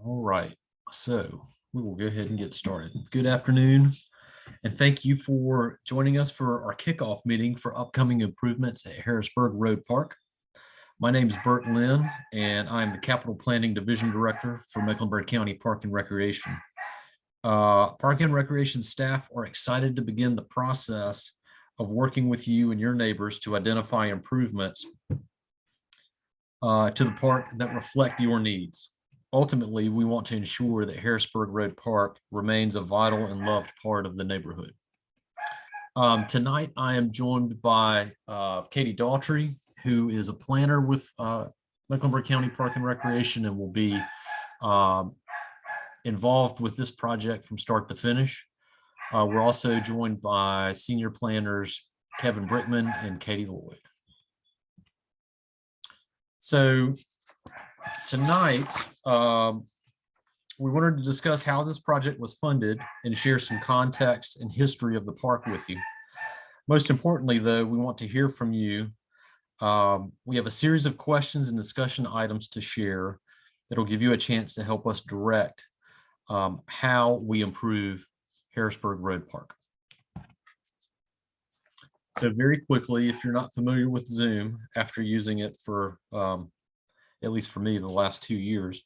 All right, so we will go ahead and get started. Good afternoon, and thank you for joining us for our kickoff meeting for upcoming improvements at Harrisburg Road Park. My name is Bert Lynn, and I'm the Capital Planning Division Director for Mecklenburg County Park and Recreation. Park and Recreation staff are excited to begin the process of working with you and your neighbors to identify improvements to the park that reflect your needs. Ultimately, we want to ensure that Harrisburg Road Park remains a vital and loved part of the neighborhood. Tonight, I am joined by Katie Daughtry, who is a planner with Mecklenburg County Park and Recreation and will be involved with this project from start to finish. We're also joined by senior planners Kevin Brickman and Katie Lloyd. So tonight, we wanted to discuss how this project was funded and share some context and history of the park with you. Most importantly, though, we want to hear from you. We have a series of questions and discussion items to share that will give you a chance to help us direct how we improve Harrisburg Road Park. So very quickly, if you're not familiar with Zoom after using it for, at least for me, the last 2 years,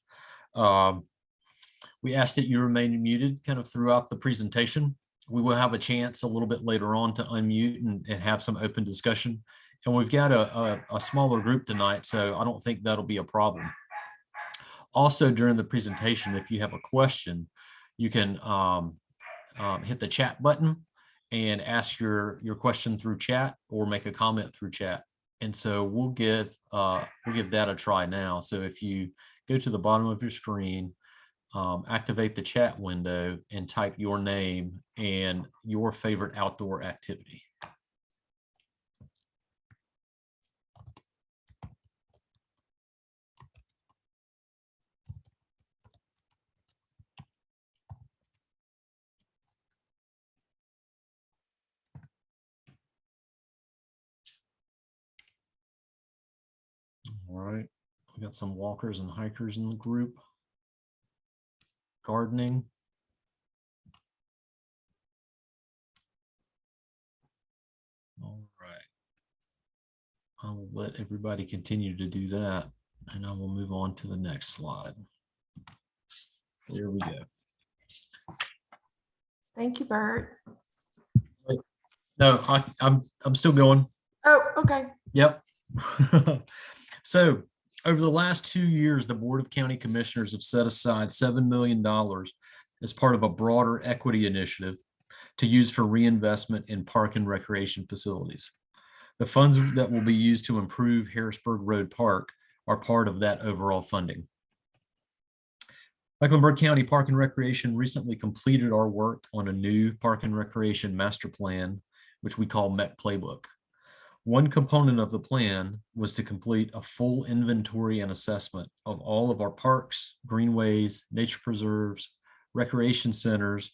we ask that you remain muted kind of throughout the presentation. We will have a chance a little bit later on to unmute and have some open discussion. And we've got a smaller group tonight, so I don't think that'll be a problem. Also, during the presentation, if you have a question, you can hit the chat button and ask your question through chat or make a comment through chat. And so we'll give that a try now. So if you go to the bottom of your screen, activate the chat window and type your name and your favorite outdoor activity. All right, we got some walkers and hikers in the group. Gardening. All right. I will let everybody continue to do that, and I will move on to the next slide. There we go. Thank you, Bert. Wait, no, I'm still going. Oh, okay. Yep. So over the last 2 years, the Board of County Commissioners have set aside $7 million as part of a broader equity initiative to use for reinvestment in park and recreation facilities. The funds that will be used to improve Harrisburg Road Park are part of that overall funding. Mecklenburg County Park and Recreation recently completed our work on a new park and recreation master plan, which we call MEC Playbook. One component of the plan was to complete a full inventory and assessment of all of our parks, greenways, nature preserves, recreation centers,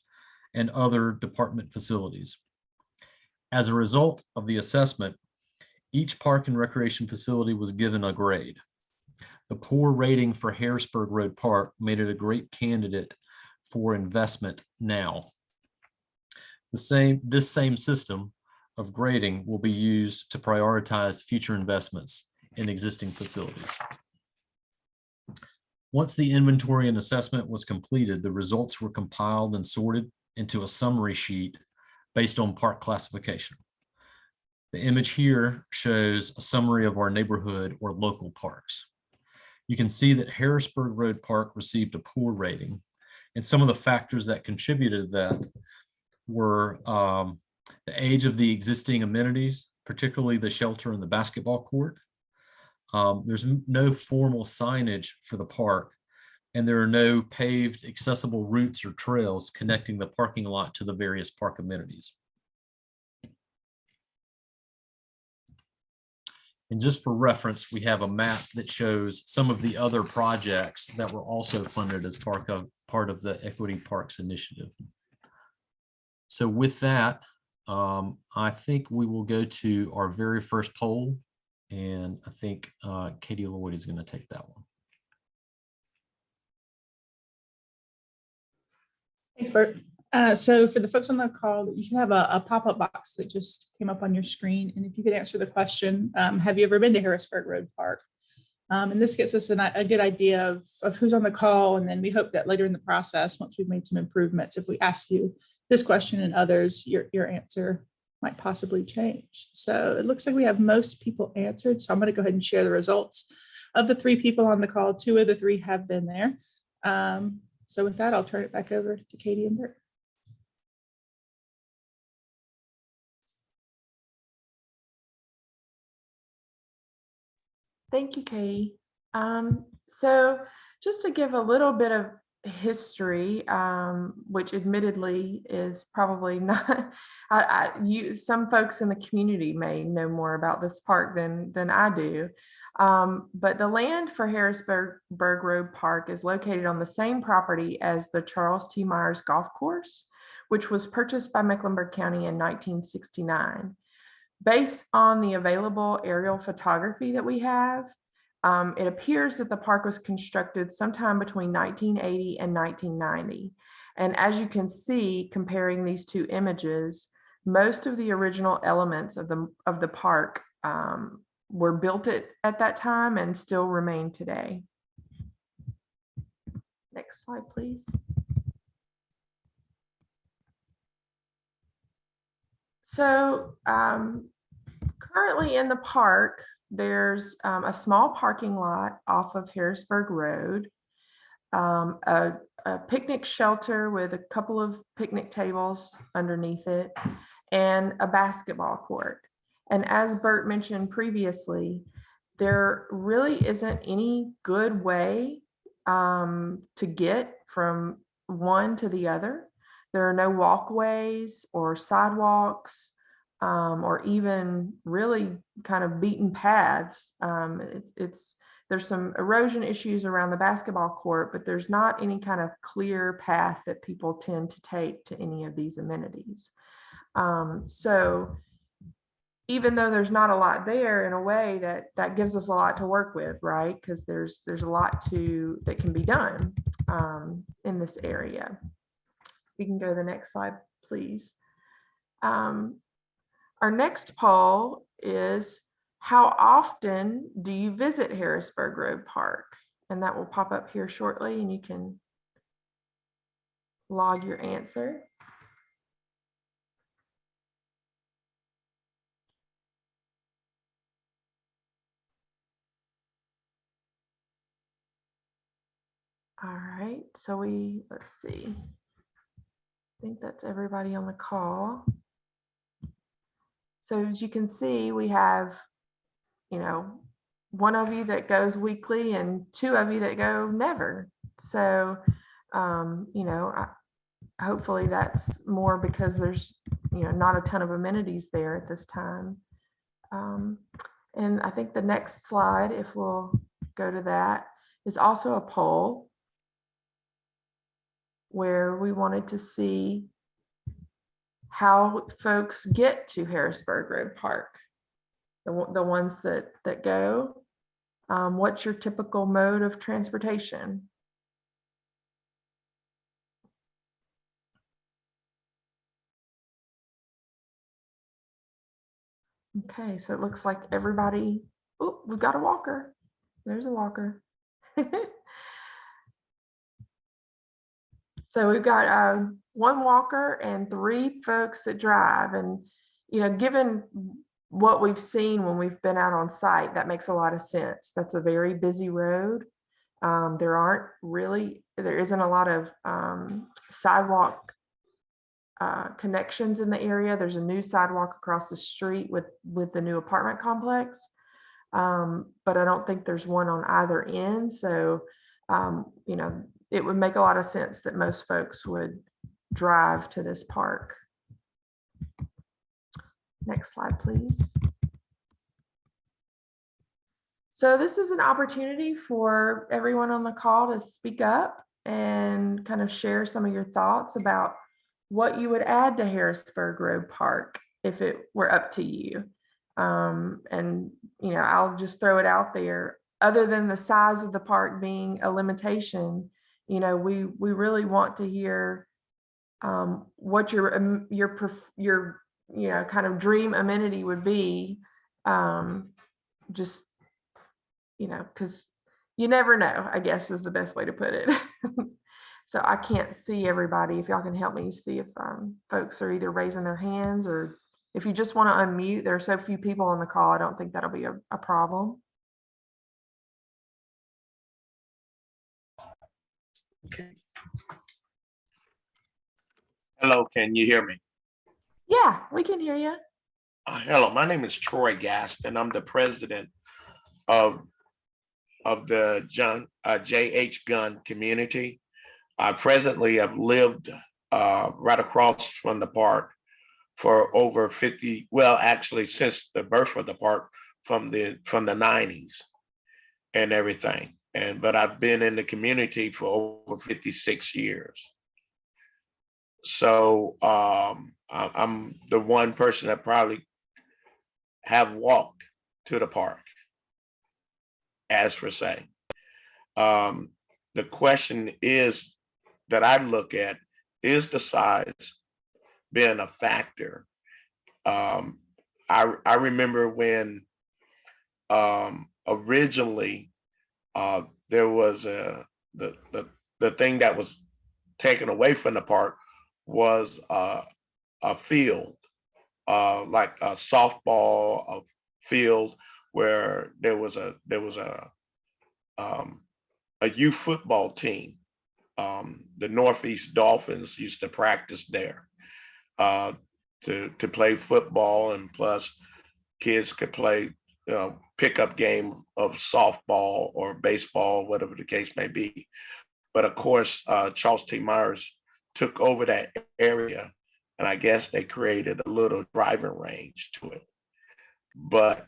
and other department facilities. As a result of the assessment, each park and recreation facility was given a grade. The poor rating for Harrisburg Road Park made it a great candidate for investment now. This same system of grading will be used to prioritize future investments in existing facilities. Once the inventory and assessment was completed, the results were compiled and sorted into a summary sheet based on park classification. The image here shows a summary of our neighborhood or local parks. You can see that Harrisburg Road Park received a poor rating, and some of the factors that contributed to that were the age of the existing amenities, particularly the shelter and the basketball court. There's no formal signage for the park, and there are no paved accessible routes or trails connecting the parking lot to the various park amenities. And just for reference, we have a map that shows some of the other projects that were also funded as part of the Equity Parks Initiative. So with that, I think we will go to our very first poll, and I think Katie Lloyd is going to take that one. Thanks, Bert. So for the folks on the call, you should have a pop-up box that just came up on your screen. And if you could answer the question, have you ever been to Harrisburg Road Park? And this gets us a good idea of who's on the call. And then we hope that later in the process, once we've made some improvements, if we ask you this question and others, your answer might possibly change. So it looks like we have most people answered. So I'm going to go ahead and share the results. Of the 3 people on the call, 2 of the 3 have been there. So with that, I'll turn it back over to Katie and Bert. Thank you, Katie. So just to give a little bit of history, which admittedly is probably not, some folks in the community may know more about this park than I do. But the land for Harrisburg Road Park is located on the same property as the Charles T. Myers Golf Course, which was purchased by Mecklenburg County in 1969. Based on the available aerial photography that we have, it appears that the park was constructed sometime between 1980 and 1990. And as you can see, comparing these 2 images, most of the original elements of the park were built at that time and still remain today. Next slide, please. So currently in the park, there's a small parking lot off of Harrisburg Road, a picnic shelter with a couple of picnic tables underneath it, and a basketball court. And as Bert mentioned previously, there really isn't any good way to get from one to the other. There are no walkways or sidewalks, or even really kind of beaten paths. There's some erosion issues around the basketball court, but there's not any kind of clear path that people tend to take to any of these amenities. So even though there's not a lot there, in a way that gives us a lot to work with, right? Because there's a lot that can be done in this area. We can go to the next slide, please. Our next poll is, how often do you visit Harrisburg Road Park? And that will pop up here shortly, and you can log your answer. All right, so let's see. I think that's everybody on the call. So as you can see, we have, 1 of you that goes weekly and 2 of you that go never. So, hopefully that's more because there's, not a ton of amenities there at this time. And I think the next slide, if we'll go to that, is also a poll where we wanted to see how folks get to Harrisburg Road Park, the ones that go. What's your typical mode of transportation? Okay, so it looks like everybody, oh, we've got a walker. There's a walker. So we've got 1 walker and 3 folks that drive. And, given what we've seen when we've been out on site, that makes a lot of sense. That's a very busy road. There isn't a lot of sidewalk connections in the area. There's a new sidewalk across the street with the new apartment complex. But I don't think there's one on either end. So, it would make a lot of sense that most folks would drive to this park. Next slide, please. So this is an opportunity for everyone on the call to speak up and kind of share some of your thoughts about what you would add to Harrisburg Road Park if it were up to you. And, I'll just throw it out there. Other than the size of the park being a limitation, we really want to hear what your kind of dream amenity would be. Just, because you never know, I guess is the best way to put it. So I can't see everybody. If y'all can help me see if folks are either raising their hands, or if you just want to unmute. There are so few people on the call, I don't think that'll be a problem. Okay. Hello, can you hear me? Yeah, we can hear you. Hello, my name is Troy Gast, and I'm the president of the J.H. Gunn community. I presently have lived right across from the park for over 50, well, actually since the birth of the park, from the 90s and everything. But I've been in the community for over 56 years. So I'm the one person that probably have walked to the park, as for say. The question is that I look at, is the size being a factor? I remember when originally there was the thing that was taken away from the park was a field, like a softball field, where there was a youth football team. The Northeast Dolphins used to practice there to play football, and plus kids could play pickup game of softball or baseball, whatever the case may be. But of course, Charles T. Myers took over that area, and I guess they created a little driving range to it. But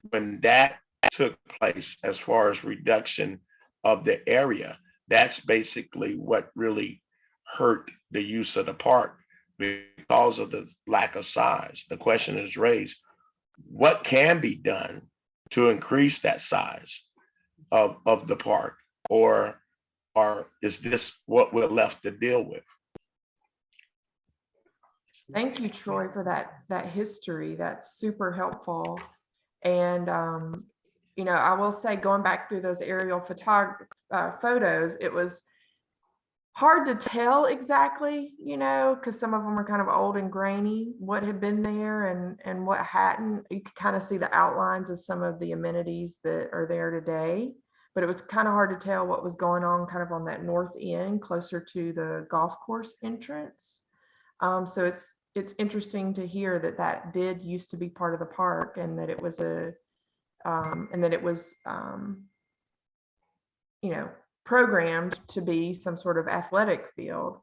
when that took place, as far as reduction of the area, that's basically what really hurt the use of the park because of the lack of size. The question is raised, what can be done to increase that size of the park, or is this what we're left to deal with? Thank you, Troy, for that history. That's super helpful. And I will say, going back through those aerial photos, it was hard to tell exactly, because some of them were kind of old and grainy, what had been there and what hadn't. You could kind of see the outlines of some of the amenities that are there today, but it was kind of hard to tell what was going on kind of on that north end, closer to the golf course entrance. So it's interesting to hear that did used to be part of the park, and that it was programmed to be some sort of athletic field.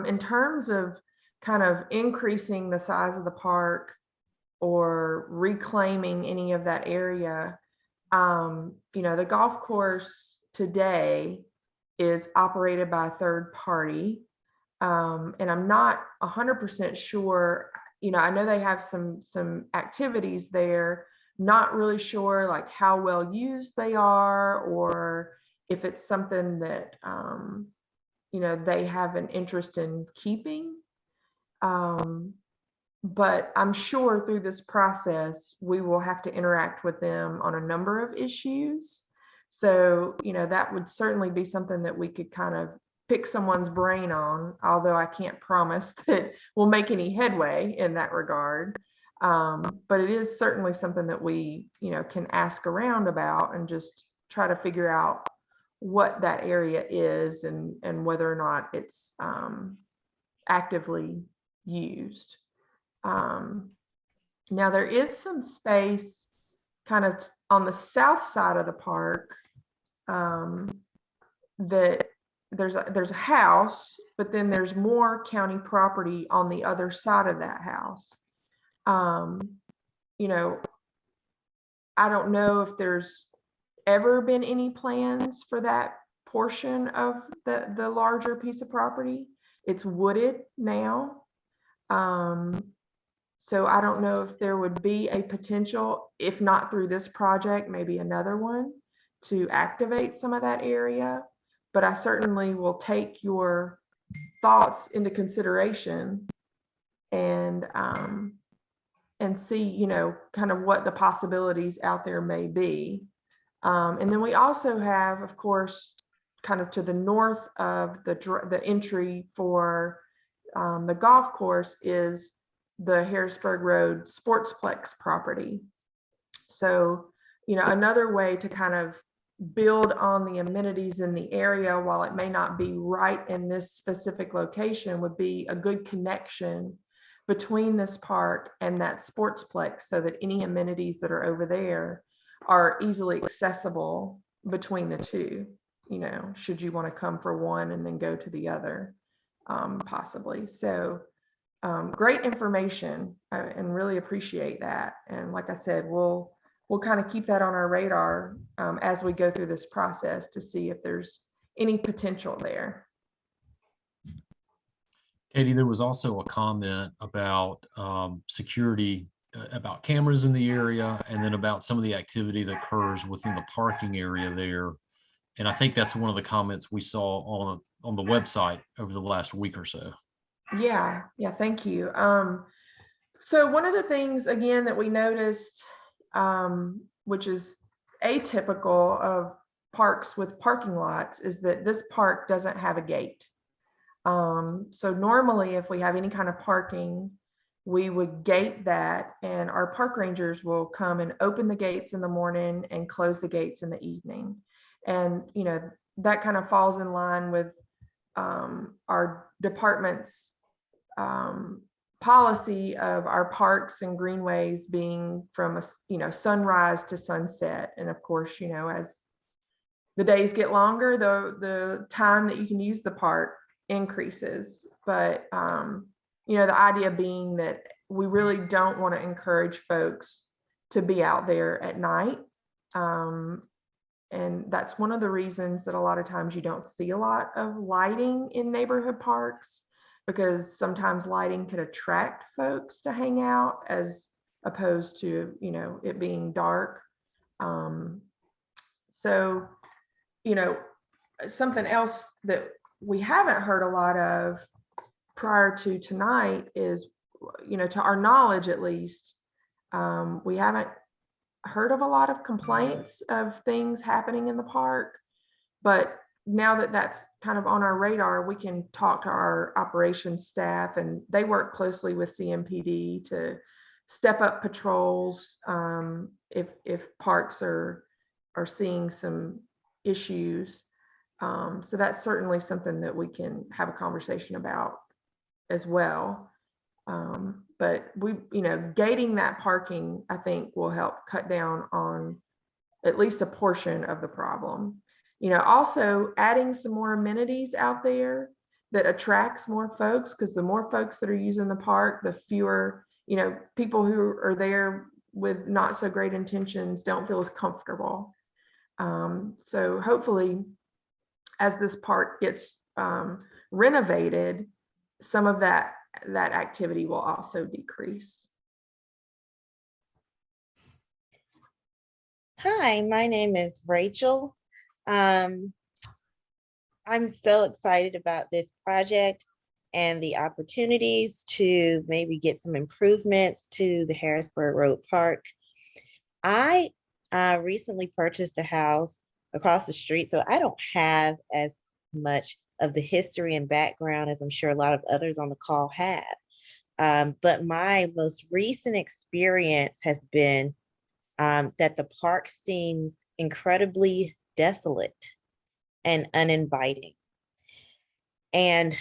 In terms of kind of increasing the size of the park or reclaiming any of that area, the golf course today is operated by a third party. And I'm not 100% sure, I know they have some activities there, not really sure like how well used they are, or if it's something that, they have an interest in keeping. But I'm sure through this process, we will have to interact with them on a number of issues. So, that would certainly be something that we could kind of pick someone's brain on, although I can't promise that we'll make any headway in that regard. But it is certainly something that we, can ask around about and just try to figure out what that area is and whether or not it's actively used. Now there is some space kind of on the south side of the park that there's a house, but then there's more county property on the other side of that house. I don't know if there's ever been any plans for that portion of the larger piece of property. It's wooded now. So I don't know if there would be a potential, if not through this project, maybe another one, to activate some of that area. But I certainly will take your thoughts into consideration and see, you know, kind of what the possibilities out there may be. And then we also have, of course, kind of to the north of the entry for the golf course is the Harrisburg Road Sportsplex property. So, you know, another way to kind of build on the amenities in the area, while it may not be right in this specific location, would be a good connection between this park and that sportsplex, so that any amenities that are over there are easily accessible between the two, you know, should you want to come for one and then go to the other, possibly. So great information, and really appreciate that. And like I said, we'll kind of keep that on our radar as we go through this process to see if there's any potential there. Katie, there was also a comment about security, about cameras in the area, and then about some of the activity that occurs within the parking area there. And I think that's one of the comments we saw on the website over the last week or so. Yeah, thank you. So one of the things, again, that we noticed, which is atypical of parks with parking lots, is that this park doesn't have a gate. So normally, if we have any kind of parking, we would gate that, and our park rangers will come and open the gates in the morning and close the gates in the evening. And, you know, that kind of falls in line with our department's policy of our parks and greenways being from sunrise to sunset. And of course, you know, as the days get longer, the time that you can use the park increases. But you know, the idea being that we really don't want to encourage folks to be out there at night. And that's one of the reasons that a lot of times you don't see a lot of lighting in neighborhood parks, because sometimes lighting can attract folks to hang out as opposed to, you know, it being dark. So, you know, something else that we haven't heard a lot of prior to tonight is, you know, to our knowledge at least, we haven't heard of a lot of complaints of things happening in the park. But now that that's kind of on our radar, we can talk to our operations staff, and they work closely with CMPD to step up patrols if parks are seeing some issues. So that's certainly something that we can have a conversation about as well. But we, you know, gating that parking, I think, will help cut down on at least a portion of the problem. You know, also adding some more amenities out there that attracts more folks, because the more folks that are using the park, the fewer, you know, people who are there with not so great intentions don't feel as comfortable. So hopefully, as this park gets renovated, some of that activity will also decrease. Hi, my name is Rachel. I'm so excited about this project and the opportunities to maybe get some improvements to the Harrisburg Road Park. I recently purchased a house across the street, so I don't have as much of the history and background as I'm sure a lot of others on the call have. But my most recent experience has been that the park seems incredibly desolate and uninviting. And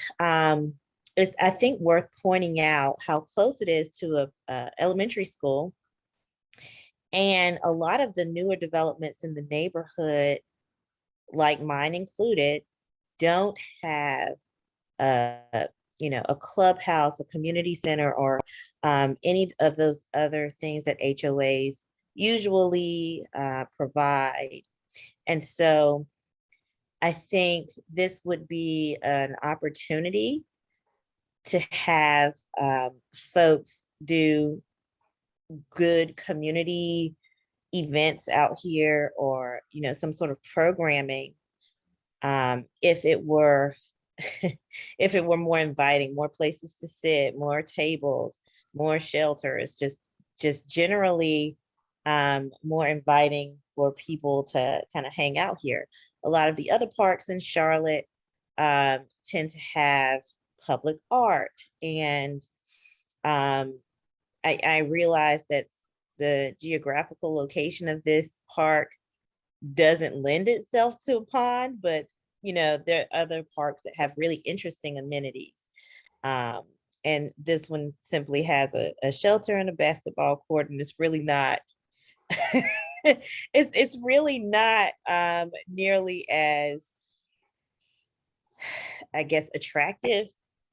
it's, I think, worth pointing out how close it is to a elementary school. And a lot of the newer developments in the neighborhood, like mine included, don't have a clubhouse, a community center, or any of those other things that HOAs usually provide. And so I think this would be an opportunity to have folks do good community events out here, or, you know, some sort of programming, if it were if it were more inviting, more places to sit, more tables, more shelters, just generally more inviting for people to kind of hang out here. A lot of the other parks in Charlotte tend to have public art, and I realized that the geographical location of this park doesn't lend itself to a pond, but there are other parks that have really interesting amenities. And this one simply has a shelter and a basketball court, and it's really not it's really not nearly as, I guess, attractive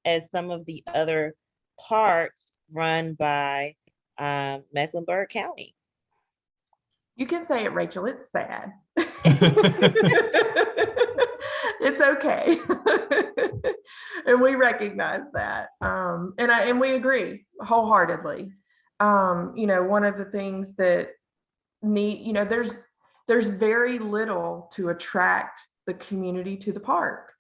as some of the other parks run by Mecklenburg County. You can say it, Rachel. It's sad. It's okay. And we recognize that. And we agree wholeheartedly. One of the things that there's very little to attract the community to the park.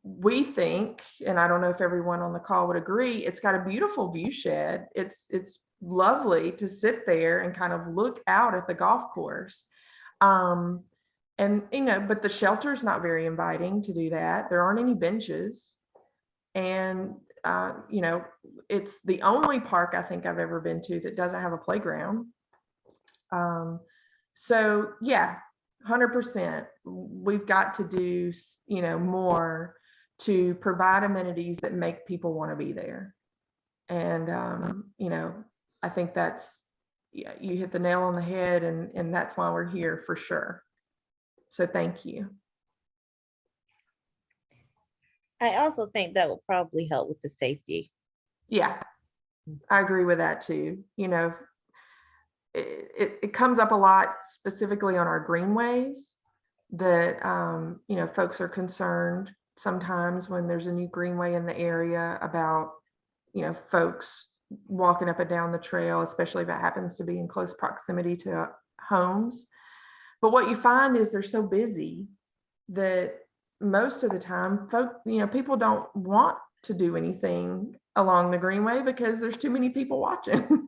We think, and I don't know if everyone on the call would agree, it's got a beautiful view shed. It's lovely to sit there and kind of look out at the golf course. But the shelter's not very inviting to do that. There aren't any benches. And it's the only park I think I've ever been to that doesn't have a playground. So yeah, 100%. We've got to do, more to provide amenities that make people want to be there. And, I think that's, you hit the nail on the head, and that's why we're here for sure. So thank you. I also think that will probably help with the safety. Yeah, I agree with that too. It comes up a lot specifically on our greenways that, folks are concerned sometimes when there's a new greenway in the area about, folks walking up and down the trail, especially if it happens to be in close proximity to homes. But what you find is they're so busy that most of the time people don't want to do anything along the greenway because there's too many people watching.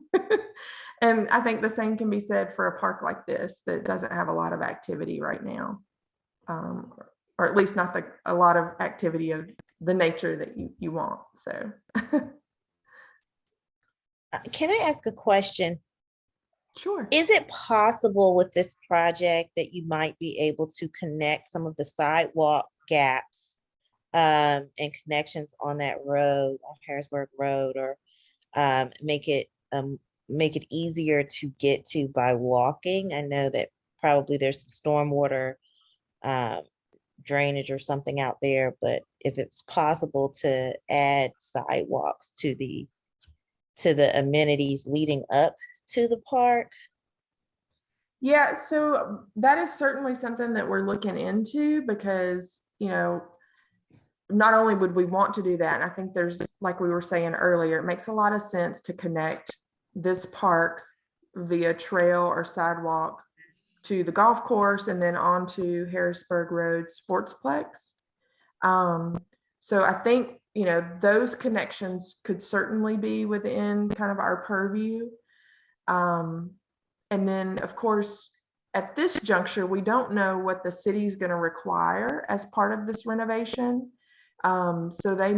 And I think the same can be said for a park like this that doesn't have a lot of activity right now, or at least not a lot of activity of the nature that you want. So can I ask a question? Sure. Is it possible with this project that you might be able to connect some of the sidewalk gaps and connections on that road, on Harrisburg Road, or make it easier to get to by walking? I know that probably there's some stormwater drainage or something out there, but if it's possible to add sidewalks to the amenities leading up to the park. Yeah, so that is certainly something that we're looking into because, not only would we want to do that, and I think there's, like we were saying earlier, it makes a lot of sense to connect this park via trail or sidewalk to the golf course and then onto Harrisburg Road Sportsplex. So I think, those connections could certainly be within kind of our purview. And then, of course, at this juncture, we don't know what the city's going to require as part of this renovation. So they,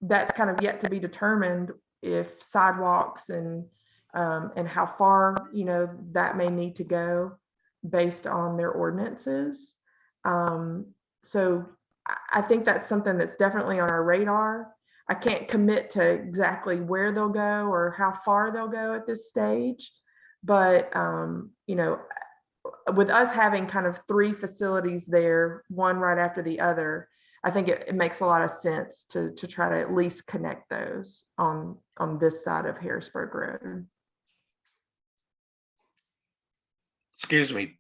that's kind of yet to be determined if sidewalks and how far, that may need to go based on their ordinances. So I think that's something that's definitely on our radar. I can't commit to exactly where they'll go or how far they'll go at this stage. But, with us having kind of three facilities there, one right after the other, I think it makes a lot of sense to try to at least connect those on this side of Harrisburg Road. Excuse me,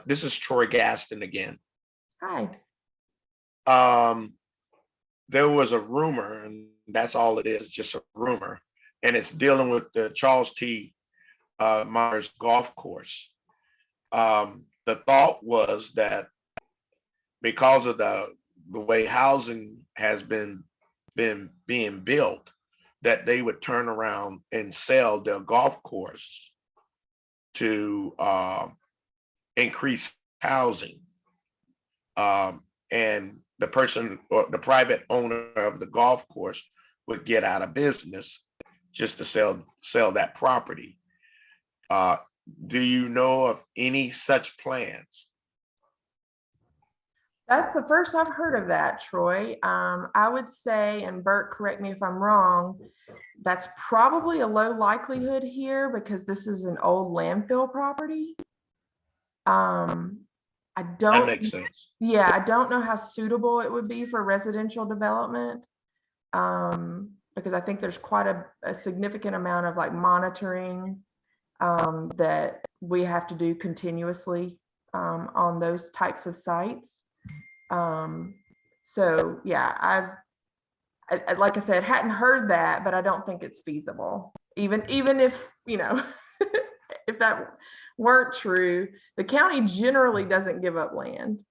this is Troy Gaston again. Hi. There was a rumor, and that's all it is, just a rumor, and it's dealing with the Charles T. Myers Golf Course. The thought was that because of the way housing has been being built, that they would turn around and sell their golf course to increase housing. And the person or the private owner of the golf course would get out of business just to sell that property. Do you know of any such plans? That's the first I've heard of that, Troy. I would say, and Bert, correct me if I'm wrong, that's probably a low likelihood here because this is an old landfill property. I That don't, makes sense. yeah, I don't know how suitable it would be for residential development. Because I think there's quite a significant amount of like monitoring that we have to do continuously on those types of sites. So yeah, I like I said, hadn't heard that, but I don't think it's feasible. Even if, you know, if that weren't true, the county generally doesn't give up land.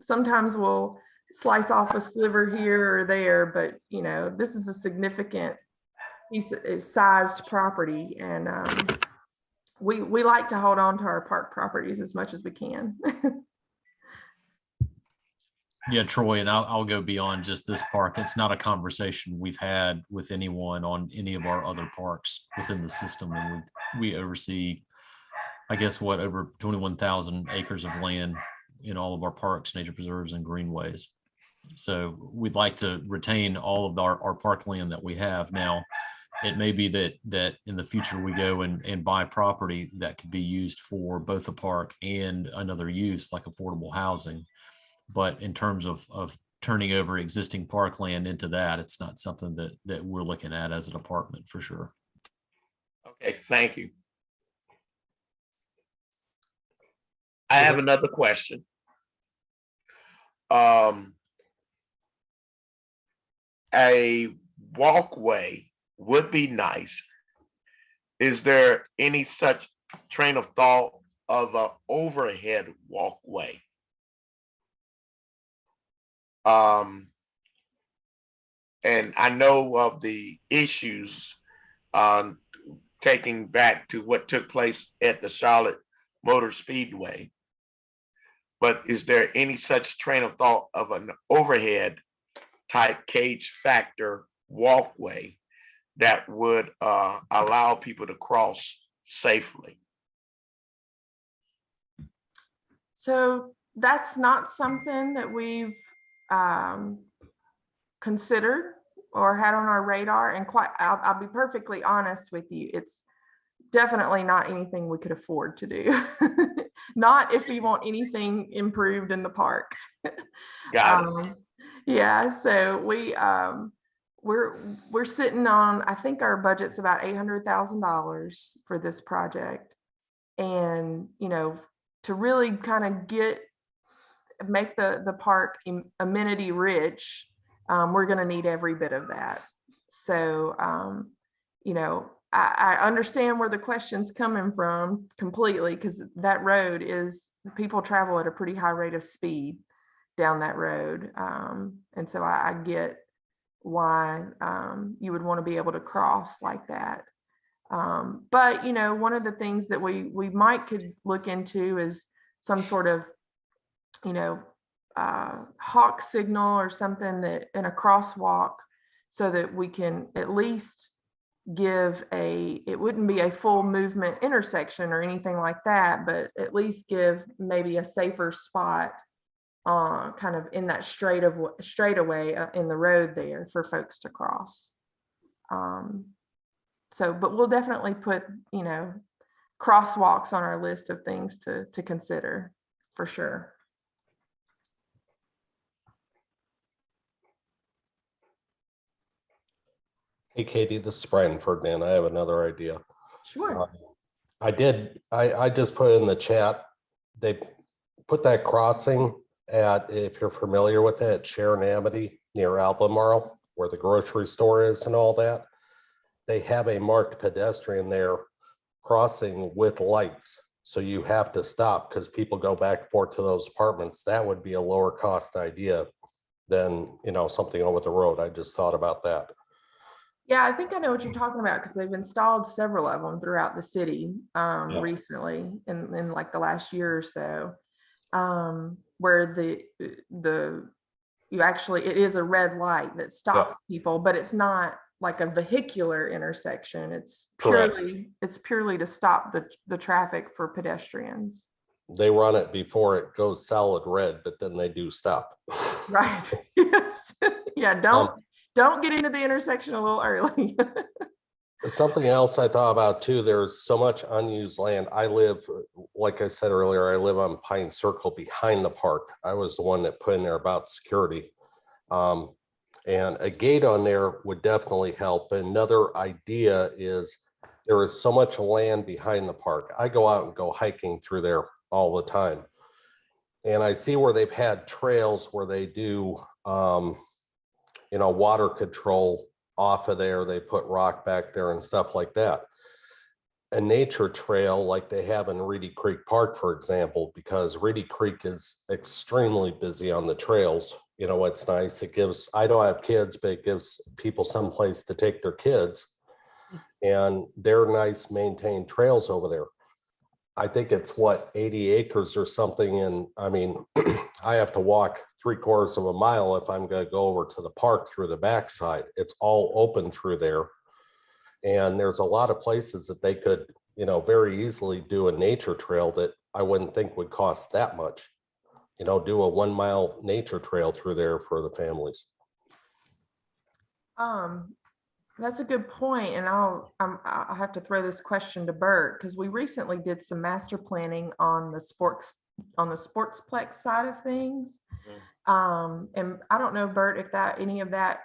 Sometimes we'll slice off a sliver here or there, but you know, this is a significant piece of sized property, and we like to hold on to our park properties as much as we can. Yeah, Troy, and I'll go beyond just this park. It's not a conversation we've had with anyone on any of our other parks within the system. And we oversee, I guess, what, over 21,000 acres of land in all of our parks, nature preserves, and greenways. So we'd like to retain all of our park land that we have now. It may be that in the future we go and buy property that could be used for both the park and another use like affordable housing. But in terms of turning over existing parkland into that, it's not something that we're looking at as a department for sure. Okay, thank you. I have another question. A walkway would be nice. Is there any such train of thought of an overhead walkway? And I know of the issues taking back to what took place at the Charlotte Motor Speedway. But is there any such train of thought of an overhead type cage factor walkway that would allow people to cross safely? So that's not something that we've considered or had on our radar, and I'll be perfectly honest with you, it's definitely not anything we could afford to do. Not if we want anything improved in the park. Got it. Yeah, so we're sitting on, I think our budget's about $800,000 for this project, and you know, to really kind of make the park amenity rich, we're going to need every bit of that. So, you know, I understand where the question's coming from completely, because that road people travel at a pretty high rate of speed down that road. And so I get why you would want to be able to cross like that. But, you know, one of the things that we could look into is some sort of, you know, hawk signal or something that in a crosswalk, so that we can at least give it wouldn't be a full movement intersection or anything like that, but at least give maybe a safer spot kind of in that straightaway in the road there for folks to cross. So, but we'll definitely put, you know, crosswalks on our list of things to consider for sure. Hey, Katie, this is Brian Ferdinand. I have another idea. Sure. I just put in the chat, they put that crossing at, if you're familiar with that, Sharon Amity near Albemarle, where the grocery store is and all that. They have a marked pedestrian there crossing with lights. So you have to stop because people go back and forth to those apartments. That would be a lower cost idea than, something over the road. I just thought about that. Yeah, I think I know what you're talking about because they've installed several of them throughout the city Yeah. recently in like the last year or so. Where it is a red light that stops people, but it's not like a vehicular intersection. It's Correct. purely to stop the traffic for pedestrians. They run it before it goes solid red, but then they do stop. Right. Yes. Yeah. Don't get into the intersection a little early. Something else I thought about too, there's so much unused land. Like I said earlier, I live on Pine Circle behind the park. I was the one that put in there about security. And a gate on there would definitely help. Another idea is there is so much land behind the park. I go out and go hiking through there all the time. And I see where they've had trails where they do, water control off of there. They put rock back there and stuff like that. A nature trail like they have in Reedy Creek Park, for example, because Reedy Creek is extremely busy on the trails. It's nice. I don't have kids, but it gives people some place to take their kids. And they're nice maintained trails over there. I think it's 80 acres or something. And I mean, I have to walk 3/4 of a mile if I'm going to go over to the park through the backside. It's all open through there. And there's a lot of places that they could, very easily do a nature trail that I wouldn't think would cost that much. Do a 1 mile nature trail through there for the families. That's a good point, and I'll have to throw this question to Bert because we recently did some master planning on the sportsplex side of things. And I don't know, Bert, if any of that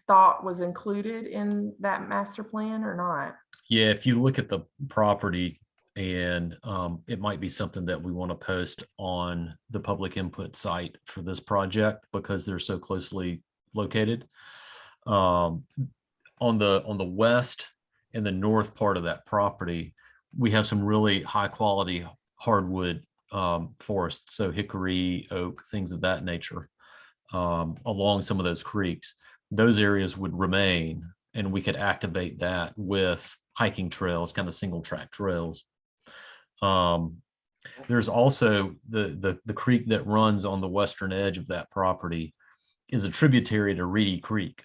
thought was included in that master plan or not. Yeah, if you look at the property, and it might be something that we want to post on the public input site for this project because they're so closely located. On the west and the north part of that property, we have some really high quality hardwood forests, so hickory, oak, things of that nature, along some of those creeks. Those areas would remain, and we could activate that with hiking trails, kind of single track trails. There's also the creek that runs on the western edge of that property is a tributary to Reedy Creek,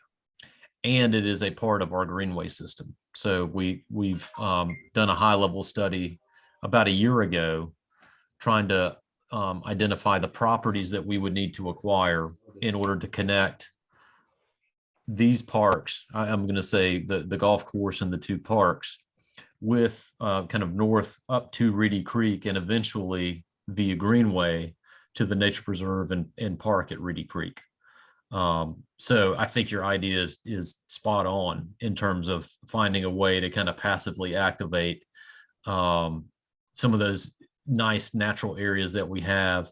and it is a part of our greenway system. So we've done a high level study about a year ago, trying to identify the properties that we would need to acquire in order to connect these parks. I'm going to say the golf course and the two parks with kind of north up to Reedy Creek and eventually via Greenway to the nature preserve and park at Reedy Creek. So I think your idea is spot on in terms of finding a way to kind of passively activate some of those nice natural areas that we have,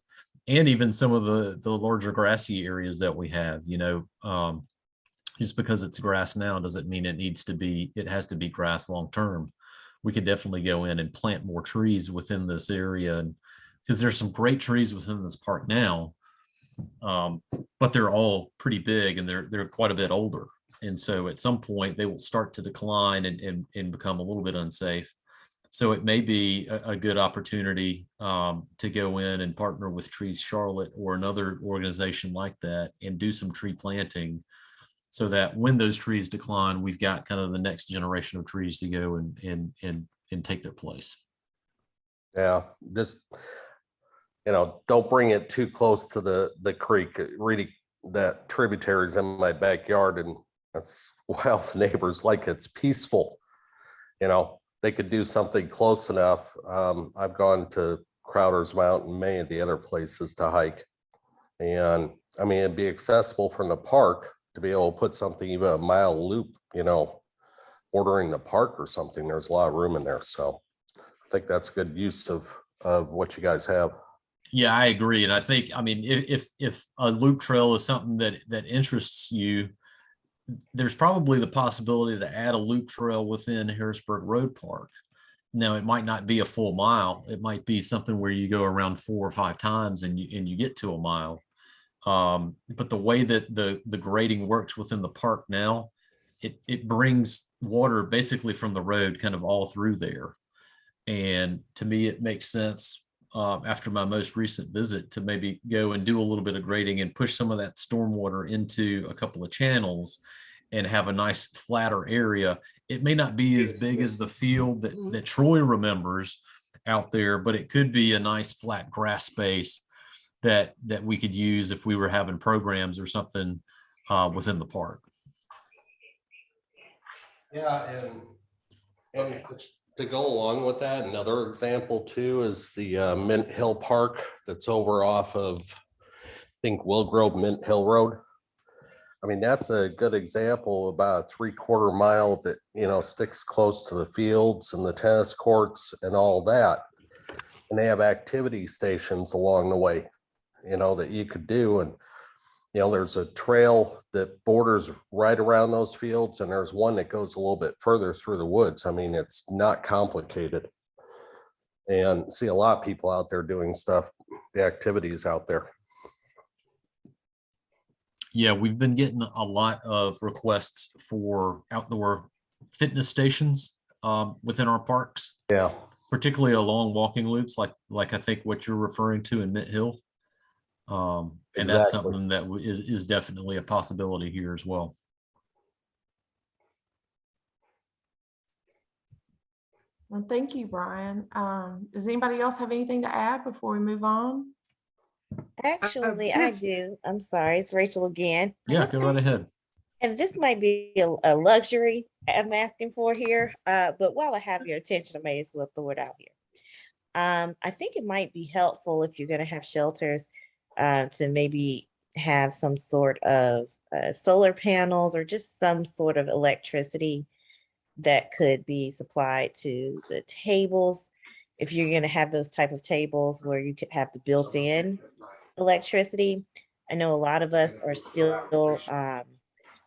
and even some of the larger grassy areas that we have. Just because it's grass now doesn't mean it has to be grass long term. We could definitely go in and plant more trees within this area, and because there's some great trees within this park now, but they're all pretty big and they're quite a bit older, and so at some point they will start to decline and become a little bit unsafe. So it may be a good opportunity to go in and partner with Trees Charlotte or another organization like that and do some tree planting, so that when those trees decline, we've got kind of the next generation of trees to go and take their place. Yeah, just, don't bring it too close to the creek. Really, that tributaries in my backyard, and that's wild neighbors, like it's peaceful. They could do something close enough. I've gone to Crowder's Mountain, many of the other places to hike. And I mean, it'd be accessible from the park to be able to put something, even a mile loop, bordering the park or something. There's a lot of room in there. So I think that's good use of what you guys have. Yeah, I agree. And I think, if a loop trail is something that interests you, there's probably the possibility to add a loop trail within Harrisburg Road Park. Now, it might not be a full mile. It might be something where you go around 4 or 5 times and you get to a mile. But the way that the grading works within the park now, it brings water basically from the road kind of all through there. And to me, it makes sense after my most recent visit to maybe go and do a little bit of grading and push some of that stormwater into a couple of channels and have a nice flatter area. It may not be as big as the field that Troy remembers out there, but it could be a nice flat grass space that we could use if we were having programs or something within the park. Yeah, and to go along with that, another example too is the Mint Hill Park that's over off of, I think, Will Grove Mint Hill Road. I mean, that's a good example, about a 3/4 mile that, you know, sticks close to the fields and the tennis courts and all that. And they have activity stations along the way, you know, that you could do. And, you know, there's a trail that borders right around those fields, and there's one that goes a little bit further through the woods. I mean, it's not complicated. And see a lot of people out there doing stuff, the activities out there. Yeah, we've been getting a lot of requests for outdoor fitness stations within our parks, Yeah. particularly along walking loops, like I think what you're referring to in Mint Hill. And that's Exactly. something that is definitely a possibility here as well. Well, thank you, Brian. Does anybody else have anything to add before we move on? Actually, I do. I'm sorry, it's Rachel again. Yeah, go right ahead. And this might be a luxury I'm asking for here, but while I have your attention, I may as well throw it out here. I think it might be helpful if you're going to have shelters to maybe have some sort of solar panels or just some sort of electricity that could be supplied to the tables. If you're going to have those type of tables where you could have the built-in electricity. I know a lot of us are still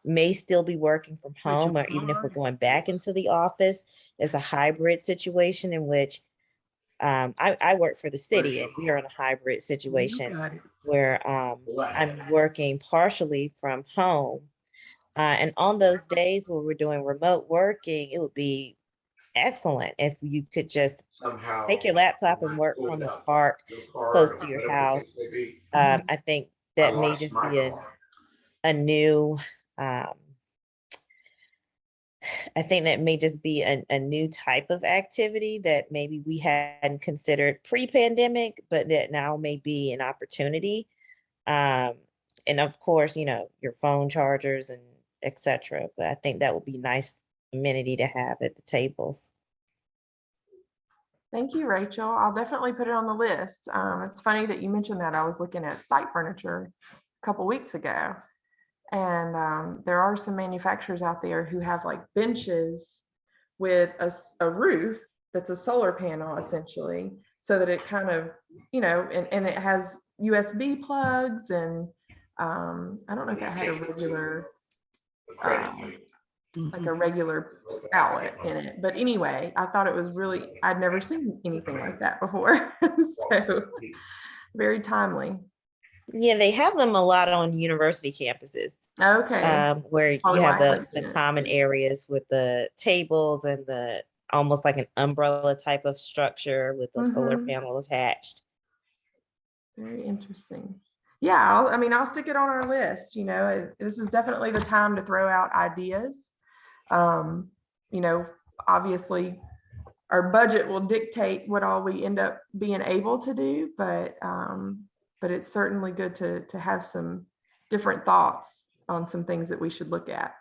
may still be working from home, or even if we're going back into the office, it's a hybrid situation in which I work for the city, and we are in a hybrid situation where I'm working partially from home. And on those days where we're doing remote working, it would be excellent if you could just take your laptop and work from the park close to your house. I think that may just be a new, I think that may just be a new type of activity that maybe we hadn't considered pre-pandemic, but that now may be an opportunity. And of course, you know, your phone chargers and etc. But I think that would be nice amenity to have at the tables. Thank you, Rachel. I'll definitely put it on the list. It's funny that you mentioned that. I was looking at site furniture a couple weeks ago, and there are some manufacturers out there who have like benches with a roof that's a solar panel essentially, so that it kind of, you know, and it has USB plugs, and I don't know if it had a regular like a regular outlet in it. But anyway, I thought it was really, I'd never seen anything like that before. So very timely. Yeah, they have them a lot on university campuses. Okay. Where you Probably have why I the haven't seen it. common areas with the tables and the almost like an umbrella type of structure with a solar panel attached. Very interesting. Yeah, I'll stick it on our list. You know, this is definitely the time to throw out ideas. You know, obviously our budget will dictate what all we end up being able to do, but it's certainly good to have some different thoughts on some things that we should look at.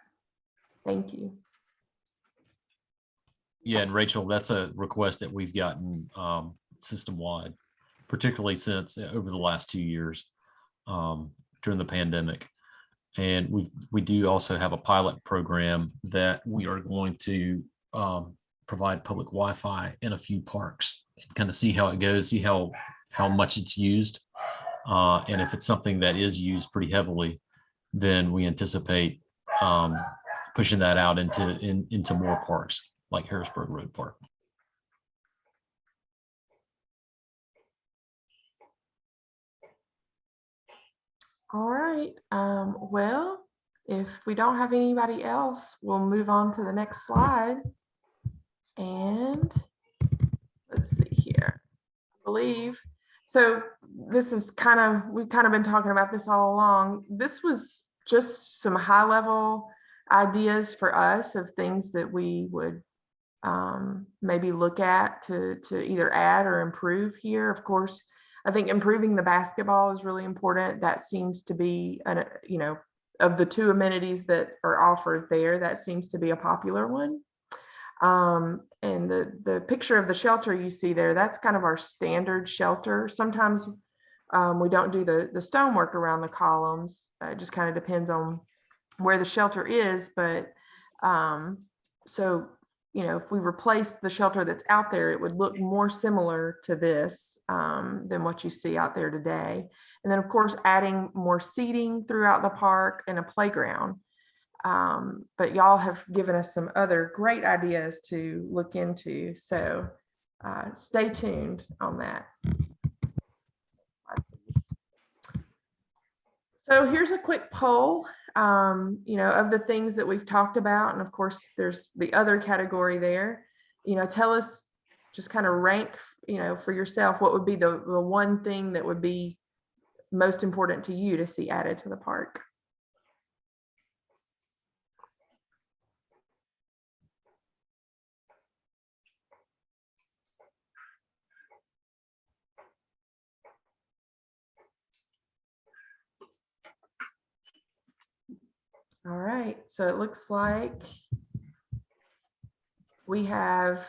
Thank you. Yeah, and Rachel, that's a request that we've gotten system-wide, particularly since over the last 2 years during the pandemic. And we do also have a pilot program that we are going to provide public Wi-Fi in a few parks and kind of see how it goes, see how much it's used. And if it's something that is used pretty heavily, then we anticipate pushing that out into more parks like Harrisburg Road Park. All right. Well, if we don't have anybody else, we'll move on to the next slide. And let's see here. I believe. So this is we've kind of been talking about this all along. This was just some high level ideas for us of things that we would maybe look at to either add or improve here. Of course, I think improving the basketball is really important. That seems to be, of the two amenities that are offered there, that seems to be a popular one. And the picture of the shelter you see there, that's kind of our standard shelter. Sometimes we don't do the stonework around the columns. It just kind of depends on where the shelter is. But so, if we replace the shelter that's out there, it would look more similar to this than what you see out there today. And then, of course, adding more seating throughout the park and a playground. But y'all have given us some other great ideas to look into. So stay tuned on that. So here's a quick poll, of the things that we've talked about. And of course, there's the other category there. Tell us, just kind of rank, for yourself, what would be the one thing that would be most important to you to see added to the park. All right, so it looks like we have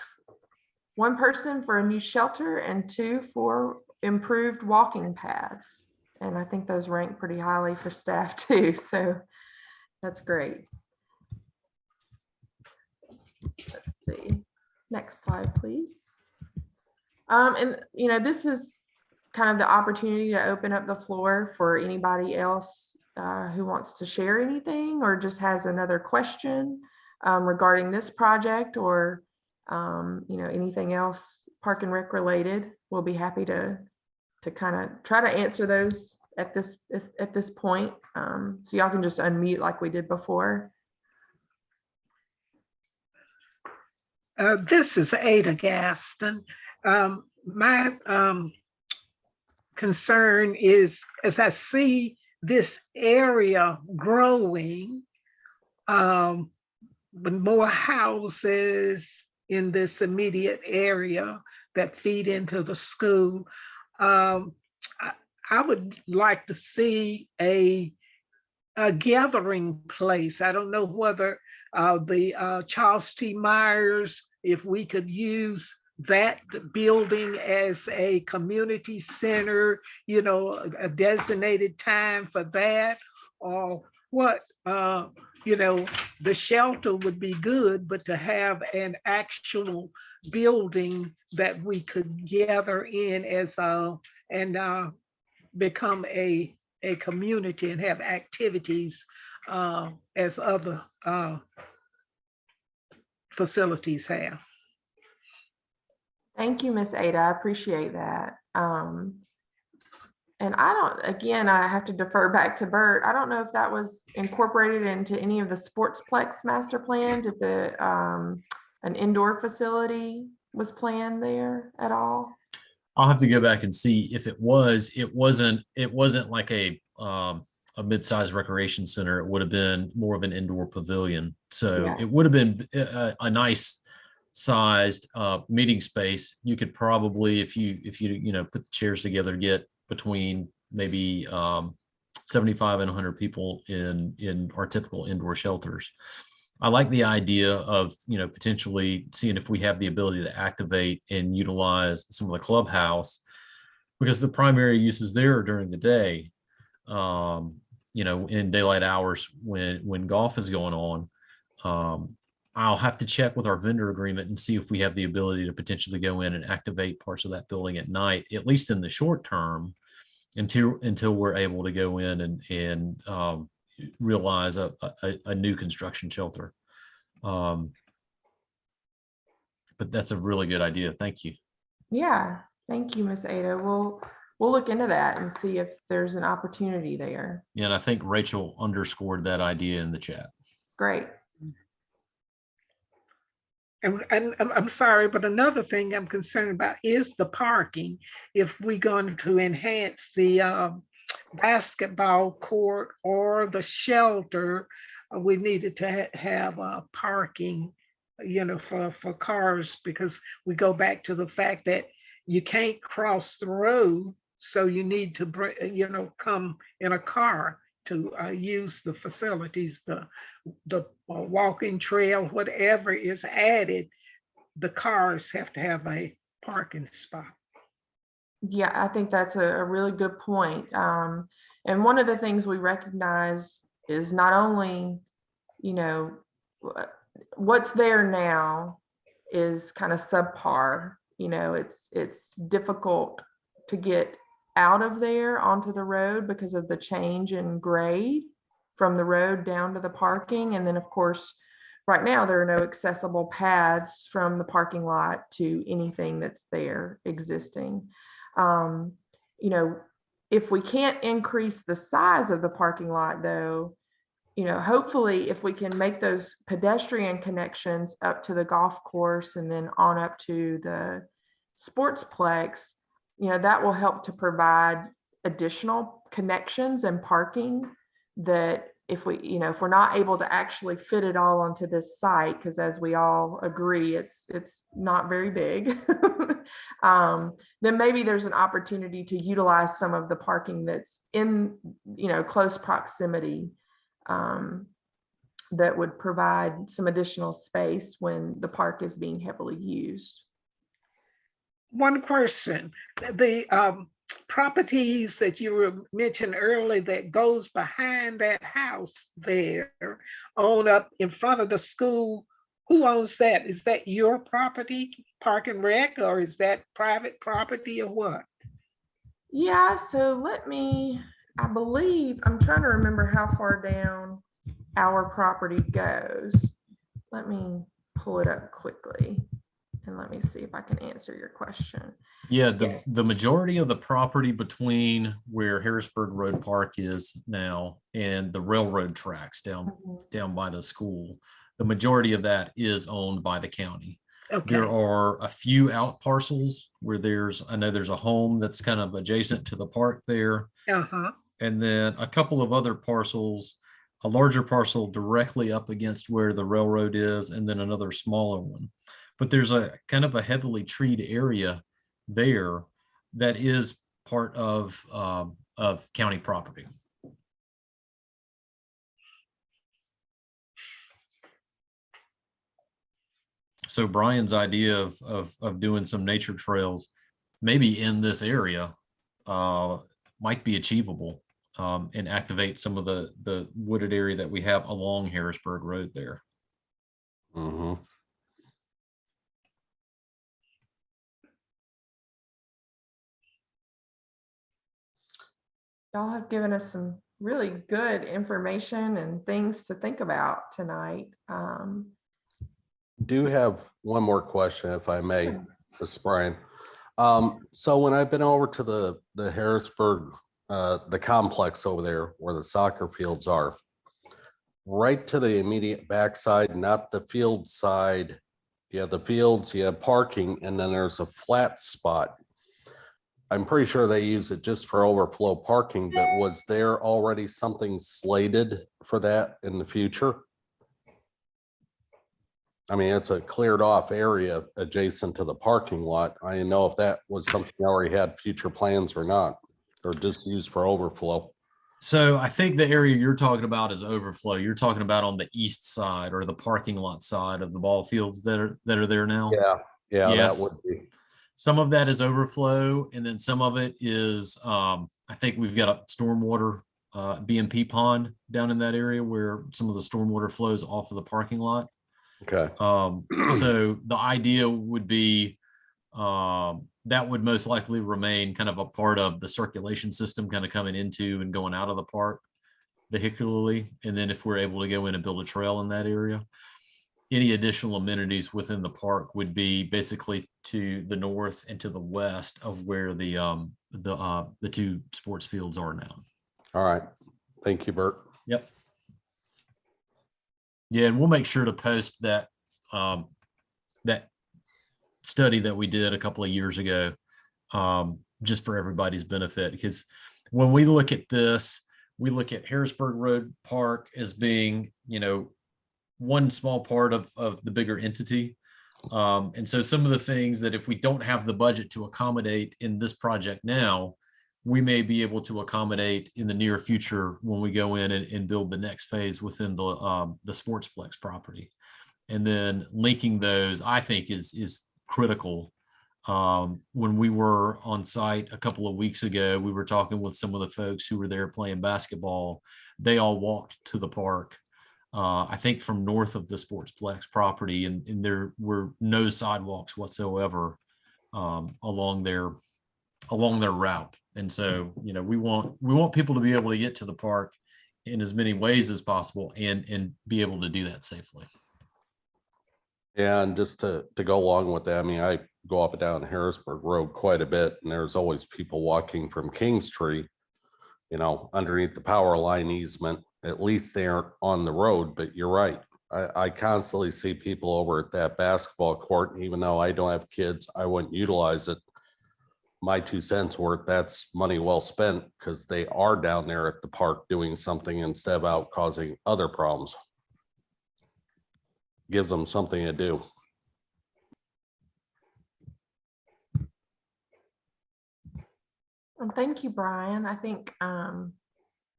one person for a new shelter and 2 for improved walking paths. And I think those rank pretty highly for staff too, so that's great. Let's see, next slide, please. And this is kind of the opportunity to open up the floor for anybody else who wants to share anything or just has another question regarding this project or anything else Park and Rec related. We'll be happy to kind of try to answer those at this point. So y'all can just unmute like we did before. This is Ada Gaston. My concern is, as I see this area growing, with more houses in this immediate area that feed into the school, I would like to see a gathering place. I don't know whether the Charles T. Myers, if we could use that building as a community center, a designated time for that, or what, the shelter would be good, but to have an actual building that we could gather in and become a community and have activities as other facilities have. Thank you, Miss Ada. I appreciate that. And I have to defer back to Bert. I don't know if that was incorporated into any of the Sportsplex master plans, if an indoor facility was planned there at all. I'll have to go back and see if it was. It wasn't like a mid-sized recreation center. It would have been more of an indoor pavilion. So Yeah. it would have been a nice sized meeting space. You could probably, if you put the chairs together, get between maybe 75 and 100 people in our typical indoor shelters. I like the idea of potentially seeing if we have the ability to activate and utilize some of the clubhouse, because the primary uses there are during the day, in daylight hours when golf is going on. I'll have to check with our vendor agreement and see if we have the ability to potentially go in and activate parts of that building at night, at least in the short term, until we're able to go in and realize a new construction shelter. But that's a really good idea. Thank you. Yeah, thank you, Miss Ada. we'll look into that and see if there's an opportunity there. Yeah, and I think Rachel underscored that idea in the chat. Great. And I'm sorry, but another thing I'm concerned about is the parking. If we're going to enhance the basketball court or the shelter, we needed to have parking, for cars, because we go back to the fact that you can't cross the road. So you need to come in a car to use the facilities, the walking trail, whatever is added, the cars have to have a parking spot. Yeah, I think that's a really good point. And one of the things we recognize is not only, what's there now is kind of subpar. It's difficult to get out of there onto the road because of the change in grade from the road down to the parking. And then, of course, right now there are no accessible paths from the parking lot to anything that's there existing. If we can't increase the size of the parking lot, though, hopefully if we can make those pedestrian connections up to the golf course and then on up to the sportsplex, that will help to provide additional connections and parking that if we're not able to actually fit it all onto this site, because as we all agree, it's not very big, then maybe there's an opportunity to utilize some of the parking that's in, close proximity, that would provide some additional space when the park is being heavily used. One question, the properties that you were mentioned earlier that goes behind that house there on up in front of the school, who owns that? Is that your property, Park and Rec, or is that private property or what? Yeah, so I believe, I'm trying to remember how far down our property goes. Let me pull it up quickly. And let me see if I can answer your question. Yeah, the majority of the property between where Harrisburg Road Park is now and the railroad tracks down by the school, the majority of that is owned by the county. Okay. There are a few out parcels where I know there's a home that's kind of adjacent to the park there. And then a couple of other parcels, a larger parcel directly up against where the railroad is, and then another smaller one. But there's a kind of a heavily treed area there that is part of county property. So Brian's idea of doing some nature trails, maybe in this area, might be achievable, and activate some of the wooded area that we have along Harrisburg Road there. Mm-hmm. Y'all have given us some really good information and things to think about tonight. Do have one more question, if I may, Ms. Brian. So when I've been over to the Harrisburg, the complex over there where the soccer fields are, right to the immediate backside, not the field side, you have the fields, you have parking, and then there's a flat spot. I'm pretty sure they use it just for overflow parking, but was there already something slated for that in the future? I mean, it's a cleared off area adjacent to the parking lot. I didn't know if that was something that already had future plans or not, or just used for overflow. So I think the area you're talking about is overflow. You're talking about on the east side or the parking lot side of the ball fields that are there now. Yeah, yes. That would be. Some of that is overflow, and then some of it is, I think we've got a stormwater BMP pond down in that area where some of the stormwater flows off of the parking lot. Okay. So the idea would be that would most likely remain kind of a part of the circulation system, kind of coming into and going out of the park vehicularly. And then if we're able to go in and build a trail in that area. any additional amenities within the park would be basically to the north and to the west of where the two sports fields are now. All right. Thank you, Bert. Yep. Yeah, and we'll make sure to post that that study that we did a couple of years ago, just for everybody's benefit. Because when we look at this, we look at Harrisburg Road Park as being, one small part of the bigger entity. And so some of the things that if we don't have the budget to accommodate in this project now, we may be able to accommodate in the near future when we go in and build the next phase within the Sportsplex property. And then linking those, I think, is critical. When we were on site a couple of weeks ago, we were talking with some of the folks who were there playing basketball. They all walked to the park, I think from north of the Sportsplex property, and there were no sidewalks whatsoever along their route. And so, we want people to be able to get to the park in as many ways as possible and be able to do that safely. Yeah, and just to go along with that, I mean, I go up and down Harrisburg Road quite a bit, and there's always people walking from Kingstree, underneath the power line easement. At least they aren't on the road, but you're right. I constantly see people over at that basketball court, and even though I don't have kids, I wouldn't utilize it. My 2 cents worth, that's money well spent, because they are down there at the park doing something instead of out causing other problems. Gives them something to do. And thank you, Brian. I think,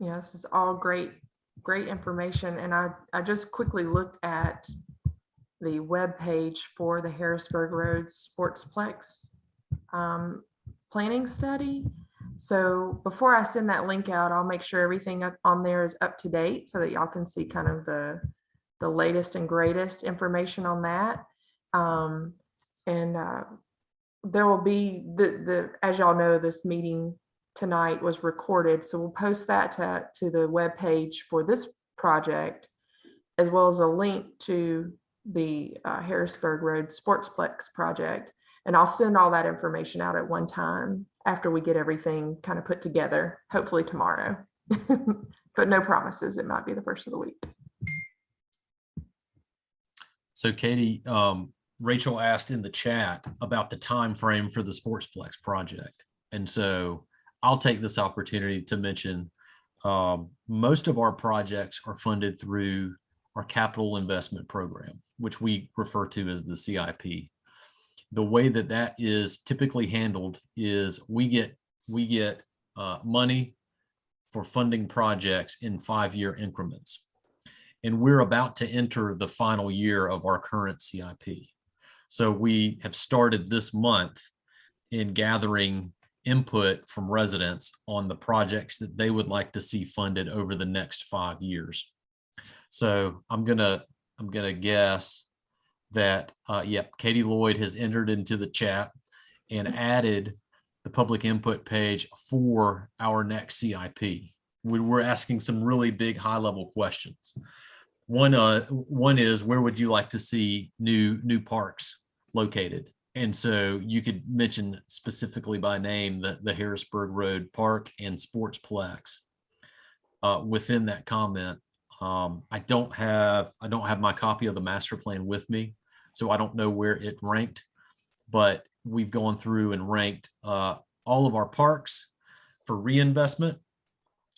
this is all great information. And I just quickly looked at the webpage for the Harrisburg Road Sportsplex planning study. So before I send that link out, I'll make sure everything up on there is up to date so that y'all can see kind of the latest and greatest information on that. There will be as y'all know, this meeting tonight was recorded, so we'll post that to the webpage for this project, as well as a link to the Harrisburg Road Sportsplex project. And I'll send all that information out at one time after we get everything kind of put together, hopefully tomorrow. But no promises. It might be the first of the week. So Katie, Rachel asked in the chat about the time frame for the Sportsplex project. And so I'll take this opportunity to mention most of our projects are funded through our capital investment program, which we refer to as the CIP. The way that is typically handled is we get money for funding projects in 5-year increments. And we're about to enter the final year of our current CIP. So we have started this month in gathering input from residents on the projects that they would like to see funded over the next 5 years. So I'm gonna guess that Katie Lloyd has entered into the chat and added the public input page for our next CIP. We're asking some really big high-level questions. One is, where would you like to see new parks located? And so you could mention specifically by name the Harrisburg Road Park and Sportsplex within that comment. I don't have my copy of the master plan with me, so I don't know where it ranked, but we've gone through and ranked all of our parks for reinvestment.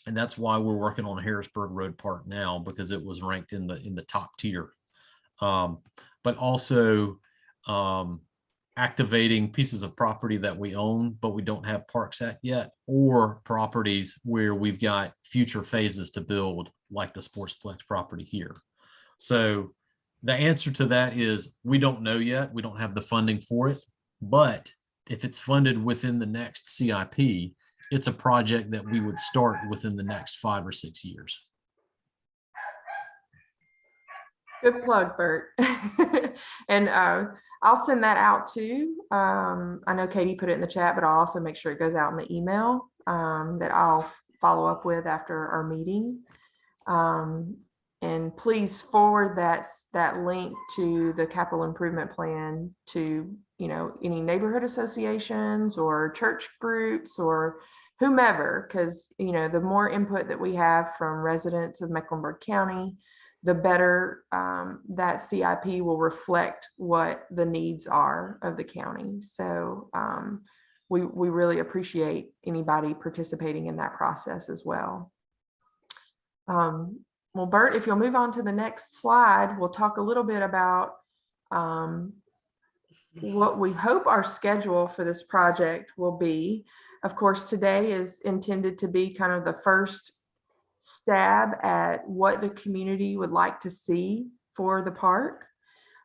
And that's why we're working on Harrisburg Road Park now, because it was ranked in the top tier. But also activating pieces of property that we own, but we don't have parks at yet, or properties where we've got future phases to build, like the Sportsplex property here. So the answer to that is we don't know yet. We don't have the funding for it, but if it's funded within the next CIP, it's a project that we would start within the next 5 or 6 years. Good plug, Bert. And I'll send that out too. I know Katie put it in the chat, but I'll also make sure it goes out in the email that I'll follow up with after our meeting. and please forward that link to the capital improvement plan to, you know, any neighborhood associations or church groups or whomever, because, you know, the more input that we have from residents of Mecklenburg County, the better that CIP will reflect what the needs are of the county. So we really appreciate anybody participating in that process as well. Well, Bert, if you'll move on to the next slide, we'll talk a little bit about what we hope our schedule for this project will be. Of course, today is intended to be kind of the first stab at what the community would like to see for the park.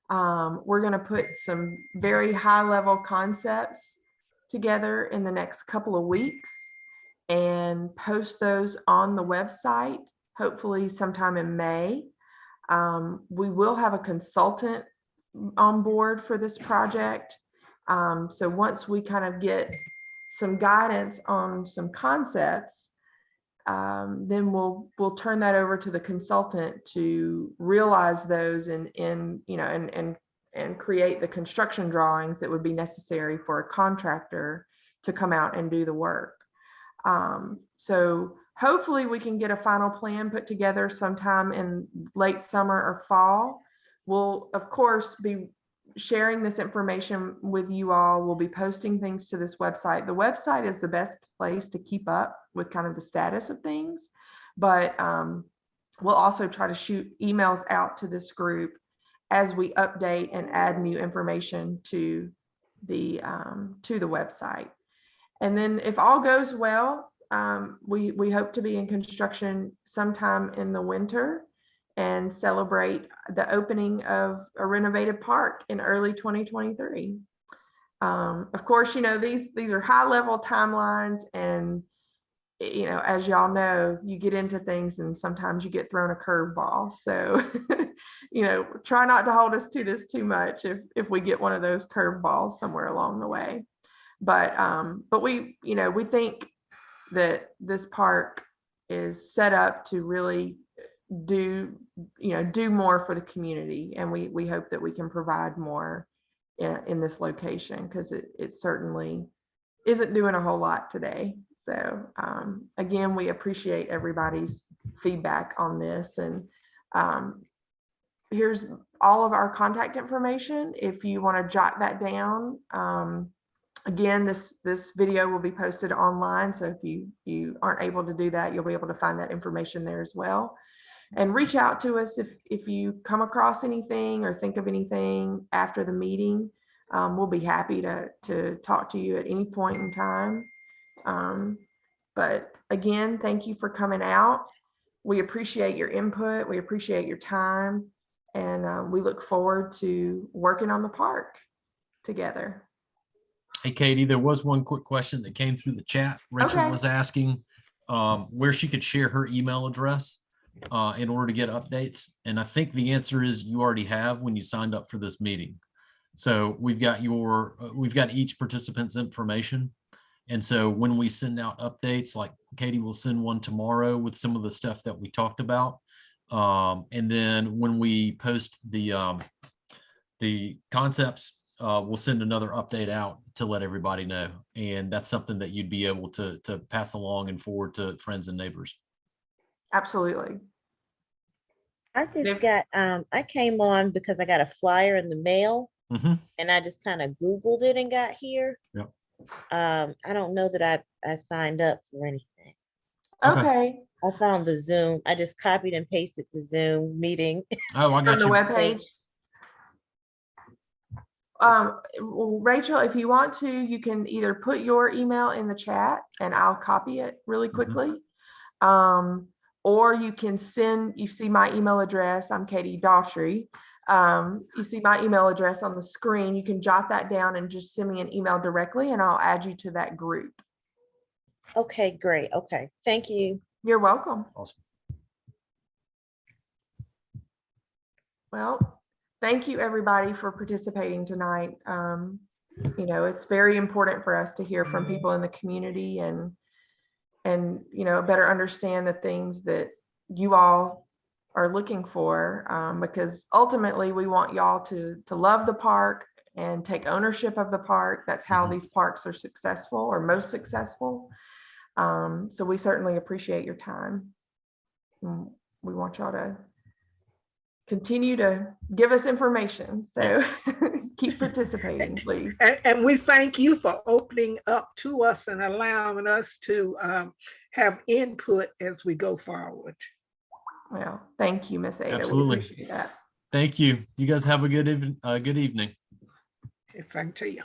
We're going to put some very high-level concepts together in the next couple of weeks and post those on the website, hopefully sometime in May. We will have a consultant on board for this project. So once we kind of get some guidance on some concepts, then we'll turn that over to the consultant to realize those and you know and create the construction drawings that would be necessary for a contractor to come out and do the work. So hopefully we can get a final plan put together sometime in late summer or fall. We'll of course be sharing this information with you all. We'll be posting things to this website. The website is the best place to keep up with kind of the status of things, but we'll also try to shoot emails out to this group as we update and add new information to the website. And then if all goes well, we hope to be in construction sometime in the winter and celebrate the opening of a renovated park in early 2023. Of course, you know, these are high level timelines, and you know, as y'all know, you get into things and sometimes you get thrown a curveball. So, you know, try not to hold us to this too much if we get one of those curveballs somewhere along the way. But we, you know, we think that this park is set up to really do more for the community, and we hope that we can provide more in this location, because it certainly isn't doing a whole lot today. So again, we appreciate everybody's feedback on this, and here's all of our contact information if you want to jot that down. Again, this video will be posted online, so if you aren't able to do that, you'll be able to find that information there as well. And reach out to us if you come across anything or think of anything after the meeting. We'll be happy to talk to you at any point in time. But again, thank you for coming out. We appreciate your input. We appreciate your time. And we look forward to working on the park together. Hey, Katie, there was one quick question that came through the chat. Rachel Okay. was asking where she could share her email address in order to get updates. And I think the answer is you already have when you signed up for this meeting. So we've got each participant's information. And so when we send out updates, like Katie will send one tomorrow with some of the stuff that we talked about. And then when we post the concepts, we'll send another update out to let everybody know. And that's something that you'd be able to pass along and forward to friends and neighbors. Absolutely. I just got, I came on because I got a flyer in the mail, and I just kind of Googled it and got here. Yep. I don't know that I signed up for anything. Okay. I found the Zoom. I just copied and pasted the Zoom meeting. Oh, I On got the you. webpage. Rachel, if you want to, you can either put your email in the chat and I'll copy it really quickly. Or you can send, you see my email address. I'm Katie Daughtry. You see my email address on the screen. You can jot that down and just send me an email directly and I'll add you to that group. Okay, great. Okay, thank you. You're welcome. Awesome. Well, thank you everybody for participating tonight. You know, it's very important for us to hear from people in the community and you know, better understand the things that you all are looking for, because ultimately we want y'all to love the park and take ownership of the park. That's how Mhm. these parks are successful or most successful. So we certainly appreciate your time. We want y'all to continue to give us information. So keep participating, please. And we thank you for opening up to us and allowing us to have input as we go forward. Well, thank you, Miss Ada. Absolutely. We appreciate that. Thank you. You guys have a good evening. Thank you.